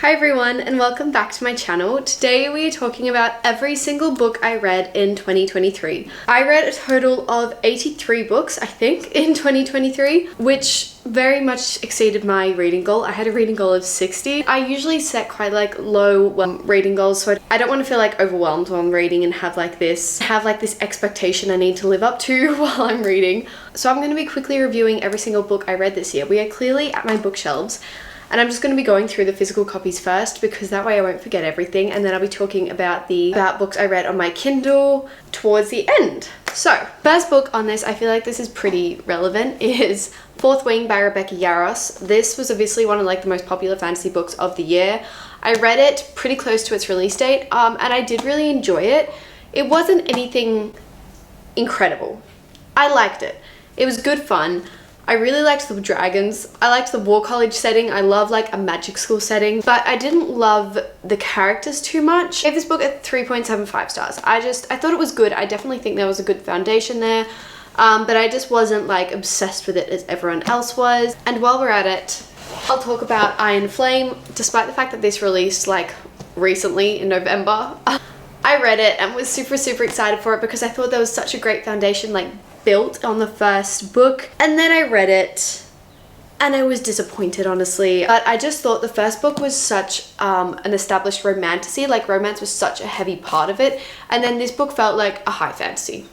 Hi everyone and welcome back to my channel. Today we are talking about every single book I read in 2023. I read a total of 83 books, I think, in 2023, which very much exceeded my reading goal. I had a reading goal of 60. I usually set quite low reading goals, so I don't want to feel overwhelmed while I'm reading and have this expectation I need to live up to while I'm reading. So I'm going to be quickly reviewing every single book I read this year. We are clearly at my bookshelves. And I'm just going to be going through the physical copies first because that way I won't forget everything, and then I'll be talking about books I read on my Kindle towards the end. So, first book on this, I feel like this is pretty relevant, is Fourth Wing by Rebecca Yarros. This was obviously one of the most popular fantasy books of the year. I read it pretty close to its release date, and I did really enjoy it. It wasn't anything incredible. I liked it. It was good fun. I really liked the dragons. I liked the war college setting. I love a magic school setting, but I didn't love the characters too much. I gave this book a 3.75 stars. I thought it was good. I definitely think there was a good foundation there, but I just wasn't obsessed with it as everyone else was. And while we're at it, I'll talk about Iron Flame. Despite the fact that this released recently in November, I read it and was super excited for it because I thought there was such a great foundation built on the first book. And then I read it and I was disappointed, honestly. But I just thought the first book was such an established romantasy. Romance was such a heavy part of it, and then this book felt like a high fantasy.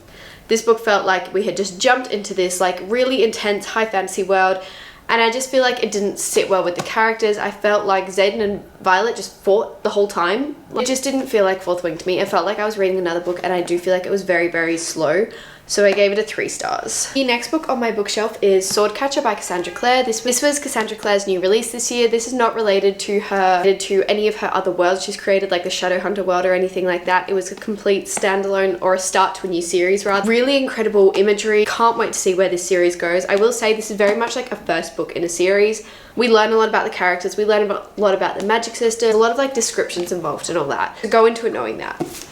This book felt like we had just jumped into this really intense high fantasy world, and I just feel like it didn't sit well with the characters. I felt like Xaden and Violet just fought the whole time. It just didn't feel like Fourth Wing to me. It felt like I was reading another book, and I do feel like it was very slow. So I gave it a 3 stars. The next book on my bookshelf is Swordcatcher by Cassandra Clare. This was Cassandra Clare's new release this year. This is not related to any of her other worlds she's created, like the Shadowhunter world or anything like that. It was a complete standalone, or a start to a new series rather. Really incredible imagery. Can't wait to see where this series goes. I will say this is very much a first book in a series. We learn a lot about the characters. We learn a lot about the magic system. A lot of descriptions involved and all that. So go into it knowing that.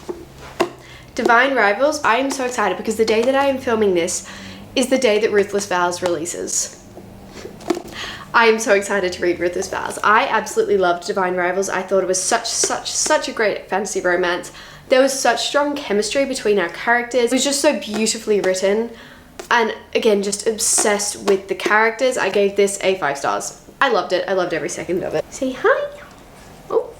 Divine Rivals, I am so excited because the day that I am filming this is the day that Ruthless Vows releases. I am so excited to read Ruthless Vows. I absolutely loved Divine Rivals. I thought it was such a great fantasy romance. There was such strong chemistry between our characters. It was just so beautifully written, and again, just obsessed with the characters. I gave this a 5 stars. I loved it. I loved every second of it. Say hi. Oh,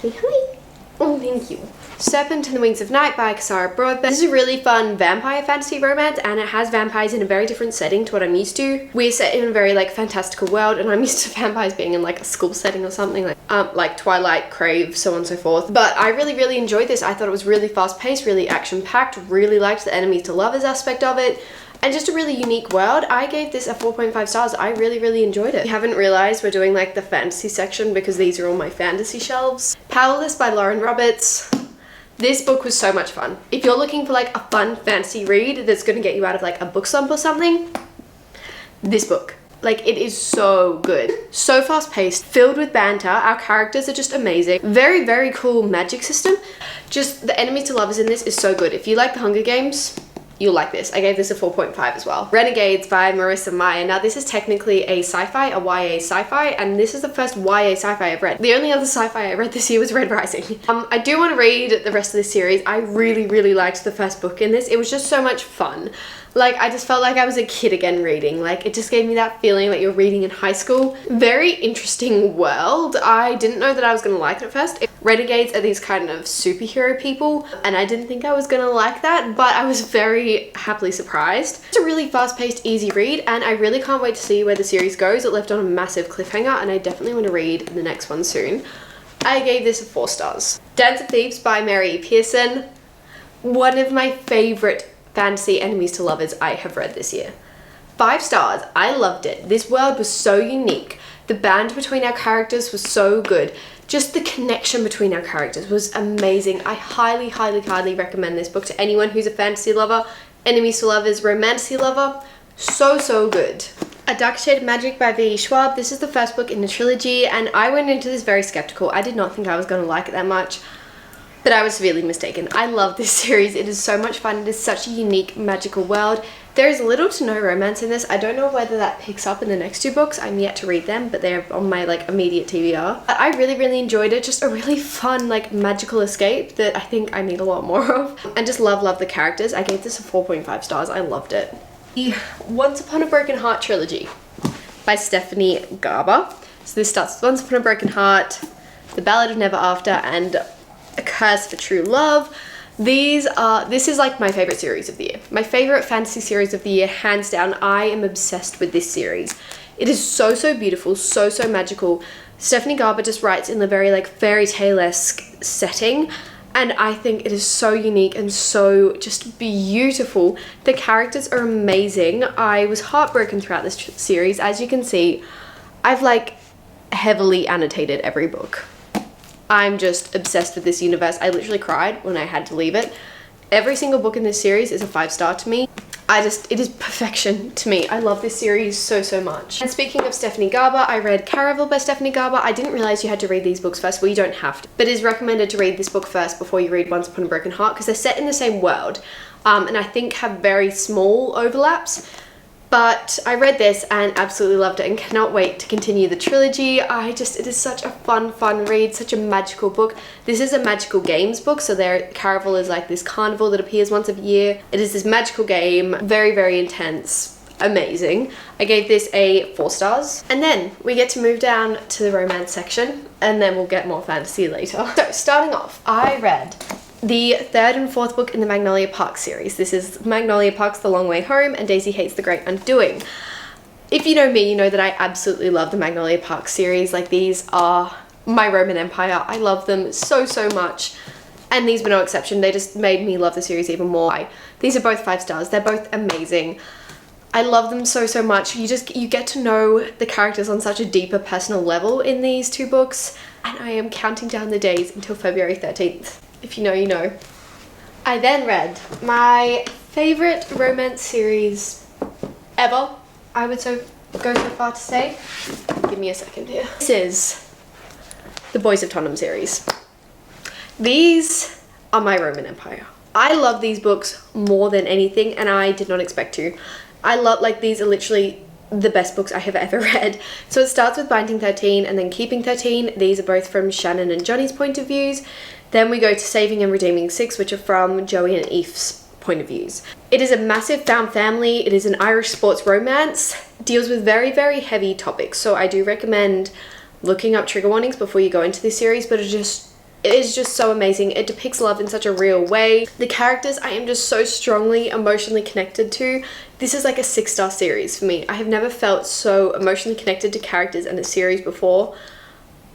say hi. Oh, thank you. Serpent and the Wings of Night by Cassara Broadbent. This is a really fun vampire fantasy romance, and it has vampires in a very different setting to what I'm used to. We're set in a very fantastical world, and I'm used to vampires being in a school setting or something like Twilight, Crave, so on and so forth. But I really enjoyed this. I thought it was really fast-paced, really action-packed, really liked the enemies to lovers aspect of it, and just a really unique world. I gave this a 4.5 stars. I really enjoyed it. If you haven't realized, we're doing the fantasy section because these are all my fantasy shelves. Powerless by Lauren Roberts. This book was so much fun. If you're looking for a fun fantasy read that's going to get you out of a book slump or something, this book. It is so good. So fast-paced, filled with banter. Our characters are just amazing. Very cool magic system. Just the enemies to lovers in this is so good. If you like the Hunger Games, you'll like this. I gave this a 4.5 as well. Renegades by Marissa Meyer. Now this is technically a sci-fi, a YA sci-fi, and this is the first YA sci-fi I've read. The only other sci-fi I read this year was Red Rising. I do want to read the rest of this series. I really liked the first book in this. It was just so much fun. I just felt like I was a kid again reading. It just gave me that feeling you're reading in high school. Very interesting world. I didn't know that I was going to like it at first. Renegades are these kind of superhero people, and I didn't think I was going to like that, but I was very happily surprised. It's a really fast-paced, easy read, and I really can't wait to see where the series goes. It left on a massive cliffhanger, and I definitely want to read the next one soon. I gave this a 4 stars. Dance of Thieves by Mary E. Pearson. One of my favorite fantasy enemies to lovers I have read this year. 5 stars. I loved it. This world was so unique. The band between our characters was so good. Just the connection between our characters was amazing. I highly recommend this book to anyone who's a fantasy lover, enemies to lovers, romantasy lover. So good. A Dark Shade of Magic by V. Schwab. This is the first book in the trilogy, and I went into this very skeptical. I did not think I was going to like it that much, but I was severely mistaken. I love this series. It is so much fun. It is such a unique magical world. There is little to no romance in this. I don't know whether that picks up in the next two books. I'm yet to read them, but they're on my like immediate TBR. But I really enjoyed it. Just a really fun like magical escape that I think I need a lot more of. And just love the characters. I gave this a 4.5 stars. I loved it. The Once Upon a Broken Heart trilogy by Stephanie Garber. So this starts with Once Upon a Broken Heart, The Ballad of Never After, and A Curse for True Love. This is like my favorite series of the year. My favorite fantasy series of the year, hands down. I am obsessed with this series. It is so beautiful, so magical. Stephanie Garber just writes in the very like fairy tale-esque setting, and I think it is so unique and so just beautiful. The characters are amazing. I was heartbroken throughout this series. As you can see, I've like heavily annotated every book. I'm just obsessed with this universe. I literally cried when I had to leave it. Every single book in this series is a 5-star to me. It is perfection to me. I love this series so much. And speaking of Stephanie Garber, I read Caraval by Stephanie Garber. I didn't realize you had to read these books first. Well, you don't have to, but it is recommended to read this book first before you read Once Upon a Broken Heart, because they're set in the same world, and I think have very small overlaps. But I read this and absolutely loved it and cannot wait to continue the trilogy. It is such a fun read, such a magical book. This is a magical games book, so Caraval is like this carnival that appears once a year. It is this magical game, very intense, amazing. I gave this a 4 stars. And then we get to move down to the romance section, and then we'll get more fantasy later. So starting off, I read the 3rd and 4th book in the Magnolia Park series. This is Magnolia Park's The Long Way Home and Daisy Hates the Great Undoing. If you know me, you know that I absolutely love the Magnolia Park series. Like, these are my Roman Empire. I love them so much. And these were no exception. They just made me love the series even more. These are both 5 stars. They're both amazing. I love them so much. You get to know the characters on such a deeper personal level in these 2 books. And I am counting down the days until February 13th. If you know, you know. I then read my favorite romance series ever. I would go so far to say. Give me a second here. This is the Boys of Tottenham series. These are my Roman Empire. I love these books more than anything, and I did not expect to. These are literally the best books I have ever read. So it starts with Binding 13 and then Keeping 13. These are both from Shannon and Johnny's point of views. Then we go to Saving and Redeeming 6, which are from Joey and Eve's point of views. It is a massive found family. It is an Irish sports romance. Deals with very heavy topics. So I do recommend looking up trigger warnings before you go into this series, but it is just so amazing. It depicts love in such a real way. The characters I am just so strongly emotionally connected to. This is like a 6-star series for me. I have never felt so emotionally connected to characters in a series before.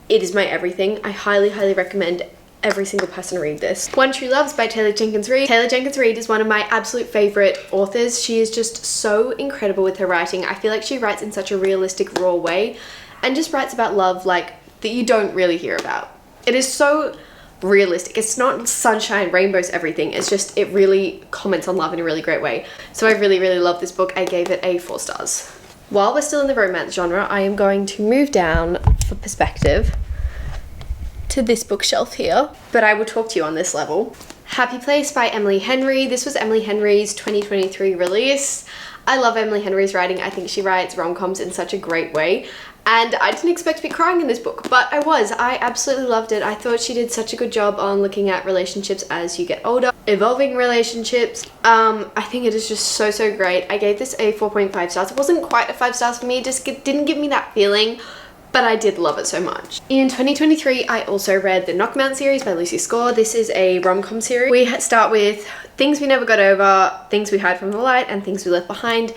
It is my everything. I highly recommend every single person read this. One True Loves by Taylor Jenkins Reid. Taylor Jenkins Reid is one of my absolute favorite authors. She is just so incredible with her writing. I feel like she writes in such a realistic, raw way and just writes about love like that you don't really hear about. It is so realistic. It's not sunshine, rainbows, everything. It's just, it really comments on love in a really great way. So I really love this book. I gave it a 4 stars. While we're still in the romance genre, I am going to move down for perspective to this bookshelf here, but I will talk to you on this level. Happy Place by Emily Henry. This was Emily Henry's 2023 release. I love Emily Henry's writing. I think she writes rom-coms in such a great way. And I didn't expect to be crying in this book, but I was. I absolutely loved it. I thought she did such a good job on looking at relationships as you get older, evolving relationships. I think it is just so great. I gave this a 4.5 stars. It wasn't quite a 5 stars for me. It just didn't give me that feeling, but I did love it so much. In 2023, I also read the Knockmount series by Lucy Score. This is a rom-com series. We start with Things We Never Got Over, Things We Hide from the Light, and Things We Left Behind.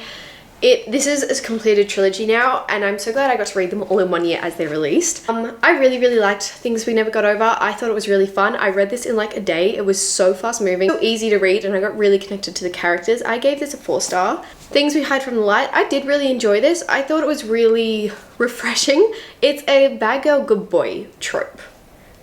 This is a completed trilogy now, and I'm so glad I got to read them all in one year as they released. I really liked Things We Never Got Over. I thought it was really fun. I read this in like a day. It was so fast moving, so easy to read, and I got really connected to the characters. I gave this a 4 star. Things We Hide from the Light. I did really enjoy this. I thought it was really refreshing. It's a bad girl, good boy trope,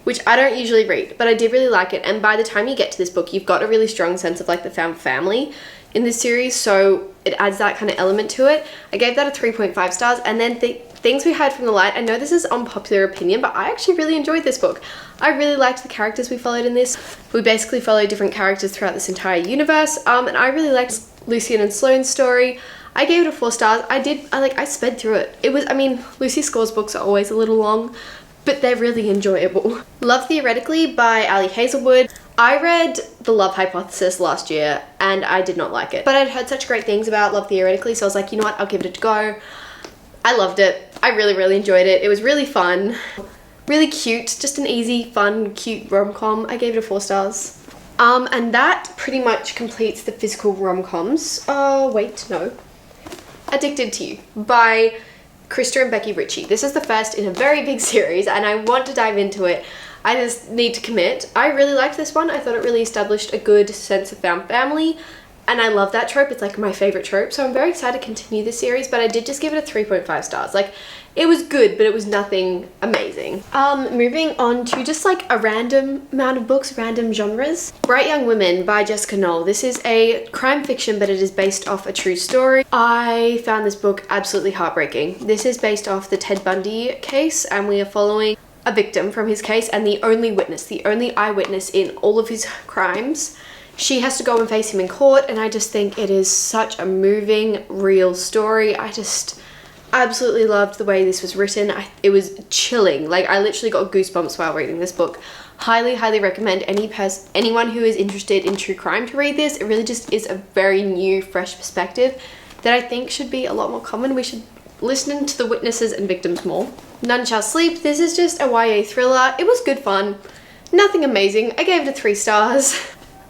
which I don't usually read, but I did really like it. And by the time you get to this book, you've got a really strong sense of like the found family in this series, so it adds that kind of element to it. I gave that a 3.5 stars. And then Things We Hide from the Light. I know this is unpopular opinion, but I actually really enjoyed this book. I really liked the characters we followed in this. We basically followed different characters throughout this entire universe, and I really liked Lucian and Sloane's story. I gave it a 4 stars. I sped through it. I mean, Lucy Score's books are always a little long, but they're really enjoyable. Love Theoretically by Ali Hazelwood. I read The Love Hypothesis last year and I did not like it, but I'd heard such great things about Love Theoretically, so I was like, you know what, I'll give it a go. I loved it. I really, really enjoyed it. It was really fun, really cute, just an easy, fun, cute rom-com. I gave it a 4 stars. And that pretty much completes the physical rom-coms. Oh, wait, no. Addicted to You by Krista and Becky Ritchie. This is the first in a very big series and I want to dive into it. I just need to commit. I really liked this one. I thought it really established a good sense of found family and I love that trope. It's like my favorite trope. So I'm very excited to continue this series, but I did just give it a 3.5 stars. Like, it was good, but it was nothing amazing. Moving on to just like a random amount of books, random genres. Bright Young Women by Jessica Knoll. This is a crime fiction, but it is based off a true story. I found this book absolutely heartbreaking. This is based off the Ted Bundy case, and we are following a victim from his case and the only witness, the only eyewitness in all of his crimes. She has to go and face him in court, and I just think it is such a moving, real story. I just absolutely loved the way this was written. It was chilling. Like, I literally got goosebumps while reading this book. Highly, highly recommend anyone who is interested in true crime to read this. It really just is a very new, fresh perspective that I think should be a lot more common. We should listen to the witnesses and victims more. None Shall Sleep. This is just a YA thriller. It was good fun. Nothing amazing. I gave it a 3 stars.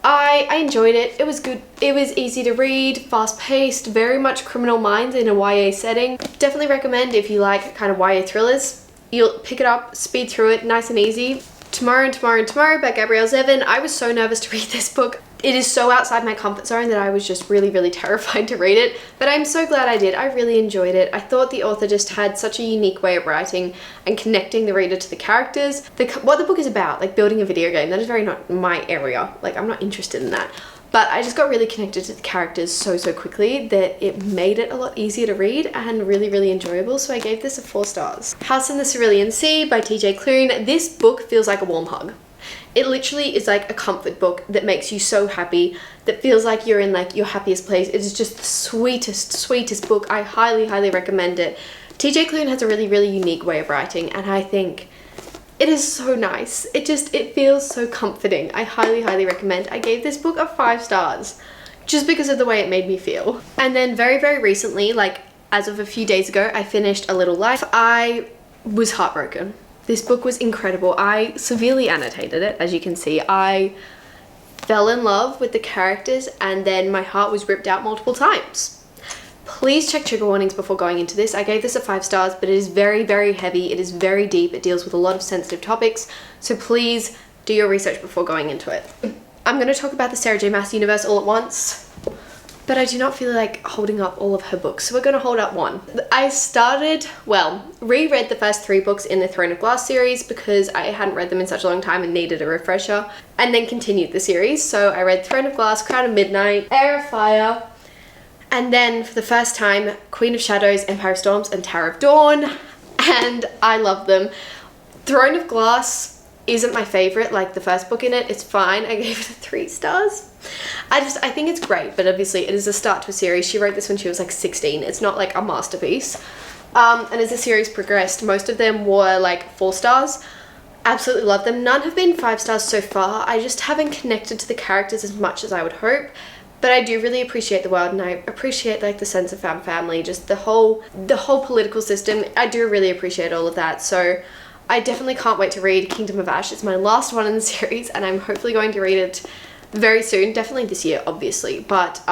I enjoyed it. It was good. It was easy to read, fast-paced, very much Criminal Minds in a YA setting. Definitely recommend if you like kind of YA thrillers. You'll pick it up, speed through it, nice and easy. Tomorrow and Tomorrow and Tomorrow by Gabrielle Zevin. I was so nervous to read this book. It is so outside my comfort zone that I was just really, really terrified to read it, but I'm so glad I did. I really enjoyed it. I thought the author just had such a unique way of writing and connecting the reader to the characters. What the book is about, like building a video game, that is very not my area. Like, I'm not interested in that. But I just got really connected to the characters so quickly that it made it a lot easier to read and really, really enjoyable. So I gave this a 4 stars. House in the Cerulean Sea by TJ Klune. This book feels like a warm hug. It literally is like a comfort book that makes you so happy, that feels like you're in like your happiest place. It is just the sweetest book. I highly, highly recommend it. TJ Klune has a really, really unique way of writing, and I think it is so nice. It feels so comforting. I highly, highly recommend. I gave this book a 5 stars just because of the way it made me feel. And then very, very recently, like as of a few days ago, I finished A Little Life. I was heartbroken. This book was incredible. I severely annotated it, as you can see. I fell in love with the characters and then my heart was ripped out multiple times. Please check trigger warnings before going into this. I gave this a 5 stars, but it is very, very heavy. It is very deep. It deals with a lot of sensitive topics. So please do your research before going into it. I'm going to talk about the Sarah J Maas universe all at once, but I do not feel like holding up all of her books, so we're going to hold up one. I reread the first 3 books in the Throne of Glass series because I hadn't read them in such a long time and needed a refresher, and then continued the series. So I read Throne of Glass, Crown of Midnight, Heir of Fire, and then for the first time, Queen of Shadows, Empire of Storms, and Tower of Dawn, and I love them. Throne of Glass isn't my favorite, like the first book in it. It's fine. I gave it a 3 stars. I think it's great, but obviously it is a start to a series. She wrote this when she was like 16. It's not like a masterpiece. And as the series progressed, most of them were like 4 stars. Absolutely love them. None have been 5 stars so far. I just haven't connected to the characters as much as I would hope. But I do really appreciate the world, and I appreciate like the sense of found family, just the whole political system. I do really appreciate all of that. So I definitely can't wait to read Kingdom of Ash. It's my last one in the series, and I'm hopefully going to read it very soon. Definitely this year, obviously, but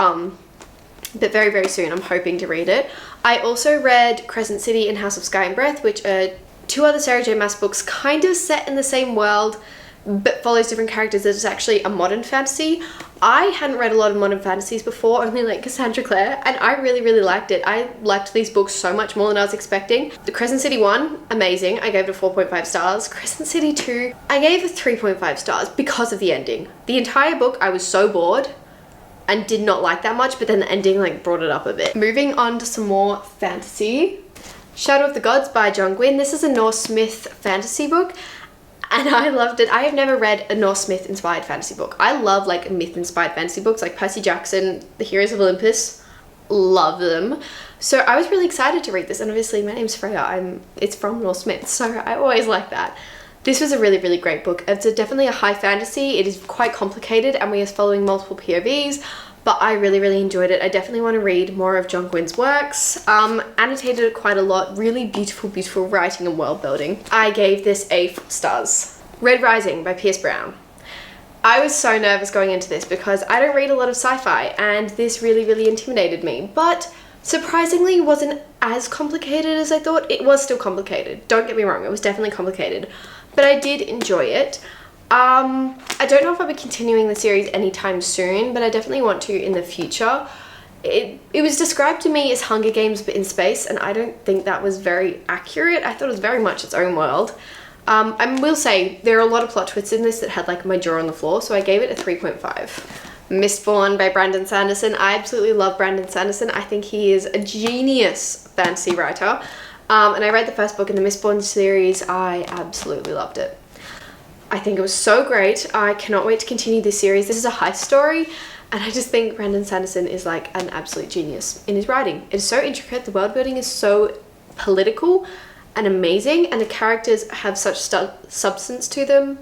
very, very soon. I'm hoping to read it. I also read Crescent City and House of Sky and Breath, which are 2 other Sarah J Maas books kind of set in the same world, but follows different characters. It's actually a modern fantasy. I hadn't read a lot of modern fantasies before, only like Cassandra Clare, and I really, really liked it. I liked these books so much more than I was expecting. The Crescent City one, amazing. I gave it a 4.5 stars. Crescent City 2, I gave it 3.5 stars because of the ending. The entire book, I was so bored and did not like that much, but then the ending like brought it up a bit. Moving on to some more fantasy. Shadow of the Gods by John Gwynne. This is a Norse myth fantasy book. and I loved it. I have never read a Norse myth inspired fantasy book. I love like myth inspired fantasy books like Percy Jackson, The Heroes of Olympus. Love them. So I was really excited to read this, and obviously my name's Freya. It's from Norse myths, so I always like that. This was a really, really great book. It's definitely a high fantasy. It is quite complicated, and we are following multiple POVs, but I really, really enjoyed it. I definitely want to read more of John Gwynn's works. Annotated it quite a lot. Really beautiful, beautiful writing and world building. I gave this 4 stars. Red Rising by Pierce Brown. I was so nervous going into this because I don't read a lot of sci-fi, and this really, really intimidated me, but surprisingly it wasn't as complicated as I thought. It was still complicated, don't get me wrong, it was definitely complicated, but I did enjoy it. I don't know if I'll be continuing the series anytime soon, but I definitely want to in the future. It was described to me as Hunger Games but in space, and I don't think that was very accurate. I thought it was very much its own world. I will say there are a lot of plot twists in this that had like my jaw on the floor, so I gave it a 3.5. Mistborn by Brandon Sanderson. I absolutely love Brandon Sanderson. I think he is a genius fantasy writer. And I read the first book in the Mistborn series. I absolutely loved it. I think it was so great. I cannot wait to continue this series. This is a heist story, and I just think Brandon Sanderson is like an absolute genius in his writing. It's so intricate. The world building is so political and amazing, and the characters have such substance to them.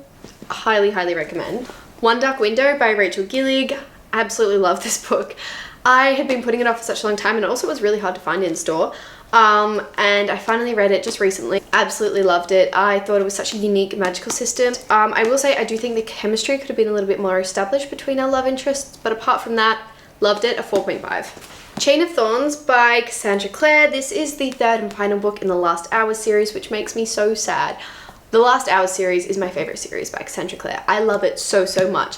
Highly, highly recommend. One Dark Window by Rachel Gillig. Absolutely love this book. I had been putting it off for such a long time, and it also was really hard to find in store. And I finally read it just recently. Absolutely loved it. I thought it was such a unique magical system. I will say I do think the chemistry could have been a little bit more established between our love interests, but apart from that, loved it, a 4.5. Chain of Thorns by Cassandra Clare. This is the 3rd and final book in the Last Hour series, which makes me so sad. The Last Hour series is my favorite series by Cassandra Clare. I love it so, so much.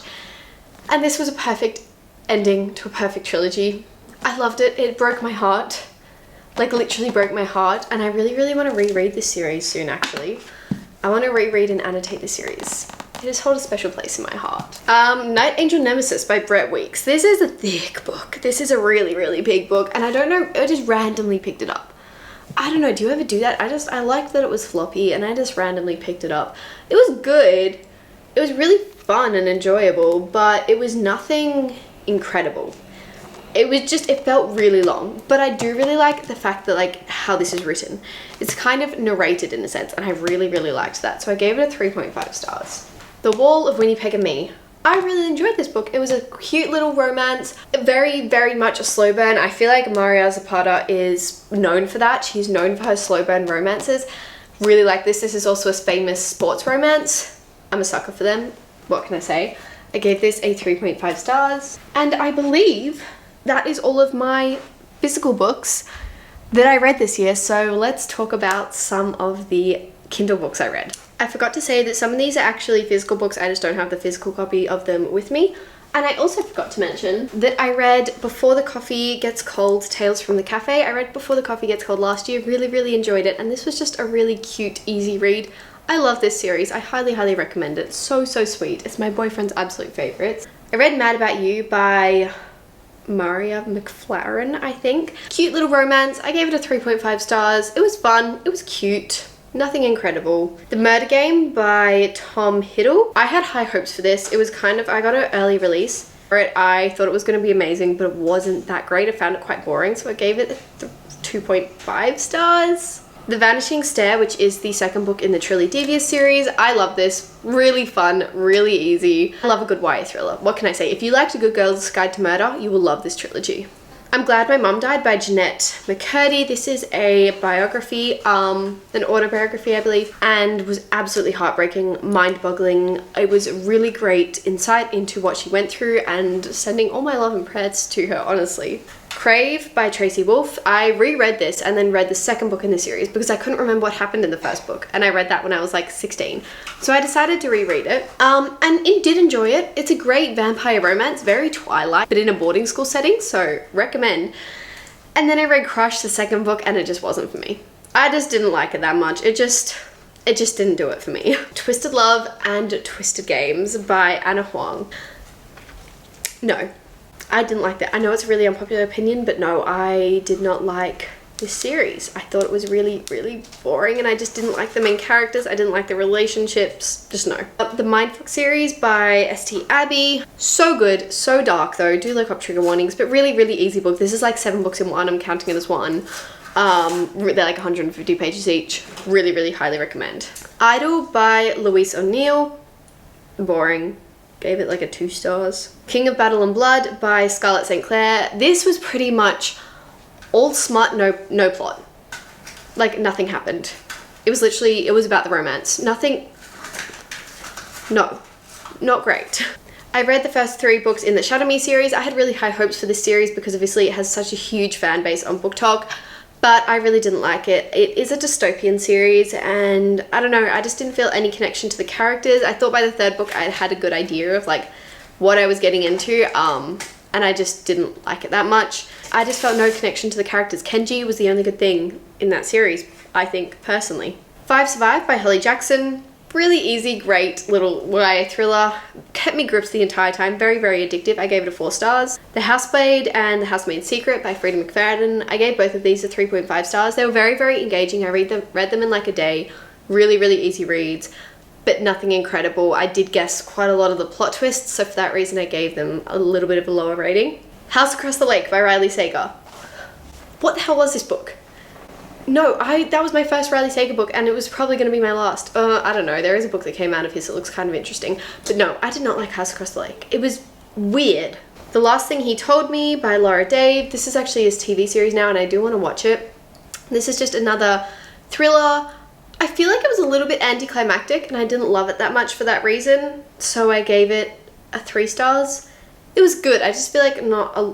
And this was a perfect ending to a perfect trilogy. I loved it. It broke my heart. Like literally broke my heart. And I really, really want to reread this series soon, actually. I want to reread and annotate the series. It just holds a special place in my heart. Night Angel Nemesis by Brett Weeks. This is a thick book. This is a really, really big book, and I don't know, I just randomly picked it up. I don't know, do you ever do that? I liked that it was floppy, and I just randomly picked it up. It was good. It was really fun and enjoyable, but it was nothing incredible. It felt really long, but I do really like the fact that like how this is written. It's kind of narrated in a sense, and I really, really liked that. So I gave it a 3.5 stars. The Wall of Winnipeg and Me. I really enjoyed this book. It was a cute little romance, very, very much a slow burn. I feel like Maria Zapata is known for that. She's known for her slow burn romances. Really like this. This is also a famous sports romance. I'm a sucker for them. What can I say? I gave this a 3.5 stars. And I believe that is all of my physical books that I read this year. So let's talk about some of the Kindle books I read. I forgot to say that some of these are actually physical books. I just don't have the physical copy of them with me. And I also forgot to mention that I read Before the Coffee Gets Cold, Tales from the Cafe. I read Before the Coffee Gets Cold last year. Really, really enjoyed it. And this was just a really cute, easy read. I love this series. I highly, highly recommend it. So, so sweet. It's my boyfriend's absolute favorites. I read Mad About You by Maria McFlarren, I think. Cute little romance. I gave it a 3.5 stars. It was fun. It was cute. Nothing incredible. The Murder Game by Tom Hiddle. I had high hopes for this. It was kind of, I got an early release for it. I thought it was going to be amazing, but it wasn't that great. I found it quite boring, so I gave it 2.5 stars. The Vanishing Stair, which is the 2nd book in the Truly Devious series. I love this. Really fun, really easy. I love a good YA thriller. What can I say? If you liked A Good Girl's Guide to Murder, you will love this trilogy. I'm Glad My Mum Died by Jeanette McCurdy. This is a biography, an autobiography, I believe, and was absolutely heartbreaking, mind-boggling. It was really great insight into what she went through, and sending all my love and prayers to her, honestly. Crave by Tracy Wolfe. I reread this and then read the 2nd book in the series because I couldn't remember what happened in the 1st book, and I read that when I was like 16. So I decided to reread it, and I did enjoy it. It's a great vampire romance, very Twilight, but in a boarding school setting, so recommend. And then I read Crush, the 2nd book, and it just wasn't for me. I just didn't like it that much. It just didn't do it for me. Twisted Love and Twisted Games by Anna Huang. No. I didn't like that. I know it's a really unpopular opinion, but no, I did not like this series. I thought it was really, really boring, and I just didn't like the main characters. I didn't like the relationships. Just no. The Mindfuck series by St. Abbey. So good, so dark though. Do look up trigger warnings, but really, really easy book. This is like 7 books in one. I'm counting it as one. They're like 150 pages each. Really, really highly recommend. Idol by Louise O'Neill. Boring. Gave it like a 2 stars. King of Battle and Blood by Scarlett St. Clair. This was pretty much all smut, no plot. Like nothing happened. It was literally, it was about the romance. Nothing, no, not great. I read the first 3 books in the Shadow Me series. I had really high hopes for this series because obviously it has such a huge fan base on Book Talk, but I really didn't like it. It is a dystopian series, and I don't know, I just didn't feel any connection to the characters. I thought by the 3rd book I had a good idea of like what I was getting into, and I just didn't like it that much. I just felt no connection to the characters. Kenji was the only good thing in that series, I think, personally. 5 Survive by Holly Jackson. Really easy, great little YA thriller. Kept me gripped the entire time. Very, very addictive. I gave it a 4 stars. The Housemaid and The Housemaid's Secret by Frida McFadden. I gave both of these a 3.5 stars. They were very, very engaging. I read them in like a day. Really, really easy reads, but nothing incredible. I did guess quite a lot of the plot twists, so for that reason I gave them a little bit of a lower rating. House Across the Lake by Riley Sager. What the hell was this book? No, that was my first Riley Sager book, and it was probably going to be my last. I don't know, there is a book that came out of his that looks kind of interesting, but no, I did not like House Across the Lake. It was weird. The Last Thing He Told Me by Laura Dave. This is actually his TV series now, and I do want to watch it. This is just another thriller. I feel like it was a little bit anticlimactic, and I didn't love it that much for that reason, so I gave it a 3 stars. It was good. I just feel like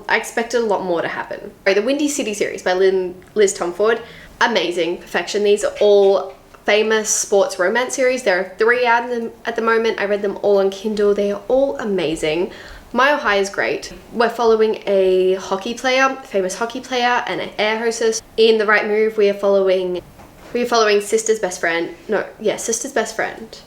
I expected a lot more to happen. The Windy City series by Liz Tomford. Amazing. Perfection. These are all famous sports romance series. There are 3 out of them at the moment. I read them all on Kindle. They are all amazing. Mile High is great. We're following a hockey player, famous hockey player, and an air hostess. In The Right Move, we are following Sister's best friend. No, yeah, Sister's best friend.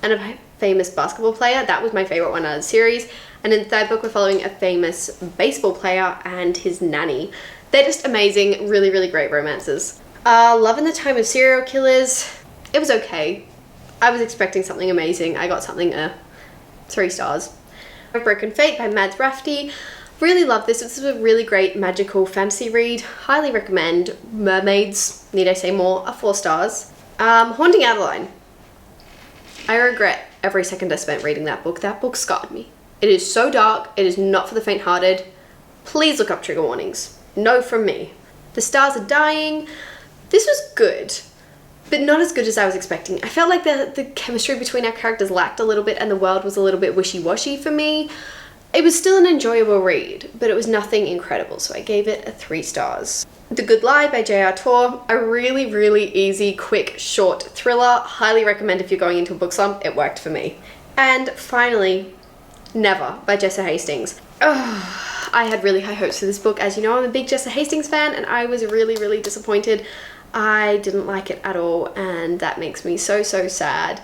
And a famous basketball player. That was my favorite one out of the series. And in the 3rd book, we're following a famous baseball player and his nanny. They're just amazing, really, really great romances. Love in the Time of Serial Killers. It was okay. I was expecting something amazing. I got something 3 stars. Broken Fate by Mads Rafty. Really love this. This is a really great magical fantasy read. Highly recommend. Mermaids, need I say more, a 4 stars. Haunting Adeline. I regret every second I spent reading that book. That book scarred me. It is so dark. It is not for the faint-hearted. Please look up trigger warnings. No from me. The Stars Are Dying. This was good, but not as good as I was expecting. I felt like the chemistry between our characters lacked a little bit, and the world was a little bit wishy-washy for me. It was still an enjoyable read, but it was nothing incredible, so I gave it a 3 stars. The Good Lie by J.R. Torr. A really, really easy, quick, short thriller. Highly recommend if you're going into a book slump. It worked for me. And finally, Never by Jessa Hastings. I had really high hopes for this book. As you know, I'm a big Jessa Hastings fan, and I was really, really disappointed. I didn't like it at all, and that makes me so, so sad.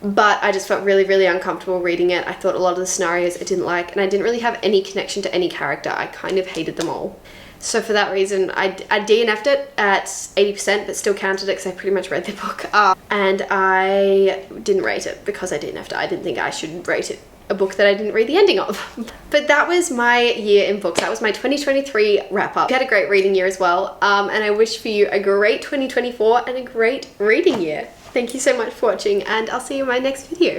But I just felt really, really uncomfortable reading it. I thought a lot of the scenarios I didn't like, and I didn't really have any connection to any character. I kind of hated them all. So for that reason, I DNF'd it at 80%, but still counted it because I pretty much read the book. And I didn't rate it because I DNF'd it. I didn't think I should rate it a book that I didn't read the ending of. But that was my year in books. That was my 2023 wrap up. I had a great reading year as well, and I wish for you a great 2024 and a great reading year. Thank you so much for watching, and I'll see you in my next video.